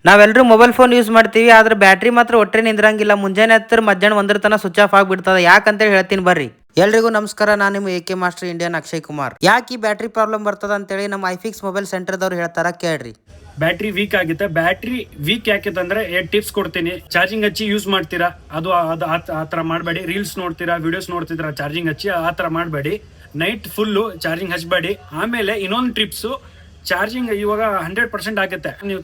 ನಾವೆಲ್ಲರೂ mobile phone use ಮಾಡ್ತೀವಿ ಆದ್ರೆ ಬ್ಯಾಟ್ರಿ ಮಾತ್ರ ಒಟ್ಟರೆ ನಿಂದ್ರಂಗಿಲ್ಲ. ಮುಂಜಾನೆ ಹತ್ತಿರ ಮಧ್ಯಾಹ್ನ ಒಂದರ ತನ ಸ್ವಿಚ್ ಆಫ್ ಆಗಿಬಿಡ್ತದ. ಯಾಕಂತೇಳಿ ಹೇಳ್ತೀನಿ ಬರ್ರಿ. ಎಲ್ರಿಗೂ ನಮಸ್ಕಾರ, ನಾನು ನಿಮ್ಮ AK master Indian Akshay Kumar. ಯಾಕೆ ಈ ಬ್ಯಾಟ್ರಿ ಪ್ರಾಬ್ಲಮ್ ಬರ್ತದ ಅಂತೇಳಿ ನಮ್ಮ ಐಫಿಕ್ಸ್ ಮೊಬೈಲ್ ಸೆಂಟರ್ದವ್ರು ಹೇಳ್ತಾರ, ಕೇಳ್ರಿ. ಬ್ಯಾಟ್ರಿ ವೀಕ್ ಆಗುತ್ತೆ. ಬ್ಯಾಟ್ರಿ ವೀಕ್ ಯಾಕಿದೆ ಅಂದ್ರೆ ಟಿಪ್ಸ್ ಕೊಡ್ತೀನಿ. ಚಾರ್ಜಿಂಗ್ ಹಚ್ಚಿ ಯೂಸ್ ಮಾಡ್ತೀರಾ, ಅದು ಆ ತರ ಮಾಡಬೇಡಿ. ರೀಲ್ಸ್ ನೋಡ್ತೀರಾ, ವಿಡಿಯೋಸ್ ನೋಡ್ತಿದ್ದೀರಾ, ಚಾರ್ಜಿಂಗ್ ಹಚ್ಚಿ ಆ ತರ ಮಾಡಬೇಡಿ. ನೈಟ್ ಫುಲ್ಲು ಚಾರ್ಜಿಂಗ್ ಹಚ್ಚಬೇಡಿ. ಆಮೇಲೆ ಇನ್ನೊಂದು ಟಿಪ್ಸು, ಚಾರ್ಜಿಂಗ್ ಇವಾಗ 100% ಆಗುತ್ತೆ, ನೀವು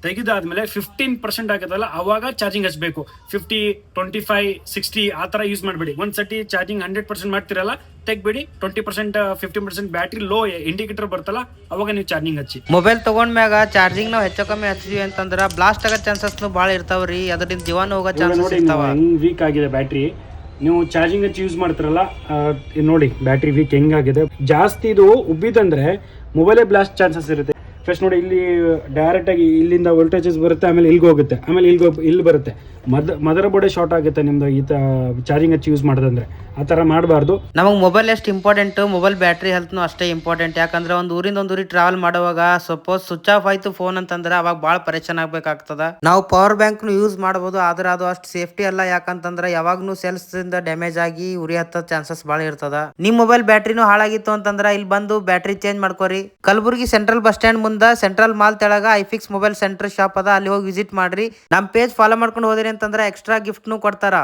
ತೆಗಿದಾದ್ಮೇಲೆ 15% ಆಗುತ್ತಲ್ಲ, ಅವಾಗ ಚಾರ್ಜಿಂಗ್ ಹಚ್ಚಬೇಕು. 50, 25, 60 ಆ ಥರ ಯೂಸ್ ಮಾಡಬೇಡಿ. ಒಂದ್ಸತಿ ಚಾರ್ಜಿಂಗ್ 100% ಮಾಡ್ತಿರಲ್ಲ, ತೆಗ್ಬೇಡಿ. 20%, 15% ಬ್ಯಾಟ್ರಿ ಲೋ ಇಂಡಿಕೇಟರ್ ಬರ್ತಲ್ಲ, ಅವಾಗ ನೀವು ಚಾರ್ಜಿಂಗ್ ಹಚ್ಚಿ. ಮೊಬೈಲ್ ತಗೊಂಡ್ಮ್ಯಾಗ ಚಾರ್ಜಿಂಗ್ ನಾವು ಹೆಚ್ಚು ಕಮ್ಮಿ ಹಚ್ಚಿದ್ವಿ ಅಂತಂದ್ರ ಬ್ಲಾಸ್ಟ್ ಆಗೋ ಚಾನ್ಸಸ್ನು ಭಾಳ ಇರ್ತಾವ್ರಿ. ಅದರಿಂದ ಜೀವನ ಹೋಗೋ ಚಾನ್ಸಸ್ ಇರ್ತಾವ. ವೀಕ್ ಆಗಿದೆ ಬ್ಯಾಟ್ರಿ, ನೀವು ಚಾರ್ಜಿಂಗ್ ಹಚ್ಚಿ ಯೂಸ್ ಮಾಡ್ತಿರಲ್ಲ, ನೋಡಿ ಬ್ಯಾಟ್ರಿ ವೀಕ್ ಹೆಂಗಾಗಿದೆ. ಜಾಸ್ತಿ ಇದು ಉಬ್ಬಿದಂದ್ರೆ ಮೊಬೈಲೇ ಬ್ಲಾಸ್ಟ್ ಚಾನ್ಸಸ್ ಇರುತ್ತೆ. ಫಸ್ಟ್ ನೋಡಿ, ಇಲ್ಲಿ ಡೈರೆಕ್ಟ್ ಆಗಿ ಇಲ್ಲಿಂದ ವೋಲ್ಟೇಜಸ್ ಬರುತ್ತೆ, ಆಮೇಲೆ ಇಲ್ಲಿಗೆ ಹೋಗುತ್ತೆ, ಆಮೇಲೆ ಇಲ್ಲಿ ಬರುತ್ತೆ. ಮದರ್ ಬೋರ್ಡೇ ಶಾರ್ಟ್ ಆಗುತ್ತೆ ನಿಮ್ದು ಈ ಚಾರ್ಜಿಂಗ್ ಹಚ್ಚಿ ಯೂಸ್ ಮಾಡೋದಂದ್ರೆ. ಆ ಥರ ಮಾಡಬಾರ್ದು. ನಮಗೆ ಮೊಬೈಲ್ ಎಷ್ಟು ಇಂಪಾರ್ಟೆಂಟ್, ಮೊಬೈಲ್ ಬ್ಯಾಟ್ರಿ ಹೆಲ್ತ್ನು ಅಷ್ಟೇ ಇಂಪಾರ್ಟೆಂಟ್. ಯಾಕಂದ್ರೆ ಒಂದು ಊರಿಂದ ಒಂದು ಊರಿಗೆ ಟ್ರಾವೆಲ್ ಮಾಡುವಾಗ ಸಪೋಸ್ ಸ್ವಿಚ್ ಆಫ್ ಆಯ್ತು ಫೋನ್ ಅಂತಂದ್ರೆ ಅವಾಗ ಭಾಳ ಪರೇಶಾನ್ ಆಗ್ಬೇಕಾಗ್ತದ. ನಾವು ಪವರ್ ಬ್ಯಾಂಕ್ನು ಯೂಸ್ ಮಾಡಬಹುದು, ಆದ್ರೆ ಅದು ಅಷ್ಟು ಸೇಫ್ಟಿ ಅಲ್ಲ. ಯಾಕಂತಂದ್ರೆ ಯಾವಾಗ್ಲೂ ಸೆಲ್ಸ್ ಇಂದ ಡ್ಯಾಮೇಜ್ ಆಗಿ ಉರಿ ಹತ್ತೋ ಚಾನ್ಸಸ್ ಭಾಳ ಇರ್ತದ. ನಿಮ್ ಮೊಬೈಲ್ ಬ್ಯಾಟ್ರಿನೂ ಹಾಳಾಗಿತ್ತು ಅಂತಂದ್ರೆ ಇಲ್ಲಿ ಬಂದು ಬ್ಯಾಟ್ರಿ ಚೇಂಜ್ ಮಾಡ್ಕೋರಿ. ಕಲಬುರಗಿ ಸೆಂಟ್ರಲ್ ಬಸ್ ಸ್ಟ್ಯಾಂಡ್ ಮುಂದೆ ಸೆಂಟ್ರಲ್ ಮಾಲ್ ತೆಳಗ ಐಫಿಕ್ಸ್ ಮೊಬೈಲ್ ಸೆಂಟರ್ ಶಾಪ್ ಅದ, ಅಲ್ಲಿ ಹೋಗಿ ವಿಸಿಟ್ ಮಾಡ್ರಿ. ನಮ್ಮ ಪೇಜ್ ಫಾಲೋ ಮಾಡ್ಕೊಂಡು ಹೋದ್ರಿ ಅಂತಂದ್ರೆ ಎಕ್ಸ್ಟ್ರಾ ಗಿಫ್ಟ್ನು ಕೊಡ್ತಾರ.